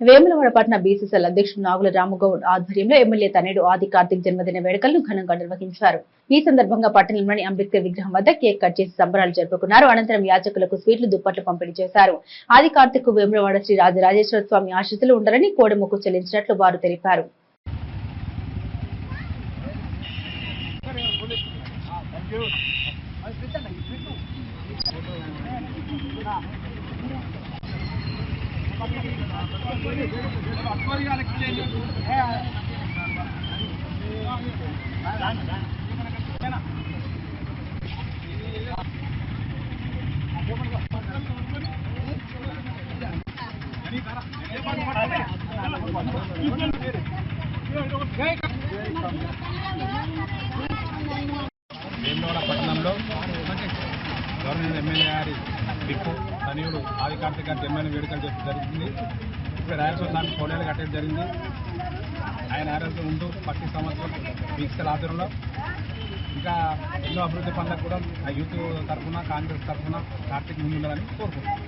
వేములవాడ పట్టణ బీసీసీఎల్ అధ్యక్షుడు నాగుల రామగౌడ్ ఆధ్వర్యంలో ఎమ్మెల్యే తనయుడు ఆది కార్తిక్ జన్మదిన వేడుకలను ఘనంగా నిర్వహించారు. ఈ సందర్భంగా పట్టణంలోని అంబేద్కర్ విగ్రహం వద్ద కేక్ కట్ చేసి సంబరాలు జరుపుకున్నారు. అనంతరం యాచకులకు స్వీట్లు, దుప్పట్లు పంపిణీ చేశారు. ఆది కార్తిక్ కు వేములవాడ శ్రీ రాజరాజేశ్వర స్వామి ఆశీస్సులు ఉండాలని కోడెమొక్కు చెల్లించినట్లు వారు తెలిపారు. వేములవాడ పట్టణంలో గవర్నమెంట్ ఎమ్మెల్యే గారి దిక్కు తనయుడు ఆది కార్తిక్ గారి జన్మదిన వేడుకలు జరుగుతుంది. ఇప్పుడు రాయలసీమ స్వామి కోడేలు కట్టడం జరిగింది. ఆయన ఆరోగ్యం ఉంటూ ప్రతి సంవత్సరం బీసీసీఎల్ ఆధ్వర్యంలో ఇంకా ఎన్నో అభివృద్ధి పనులకు కూడా యూత్ తరఫున, కాంగ్రెస్ తరఫున కార్తిక్ ముందుండాలని కోరుకుంటున్నాం.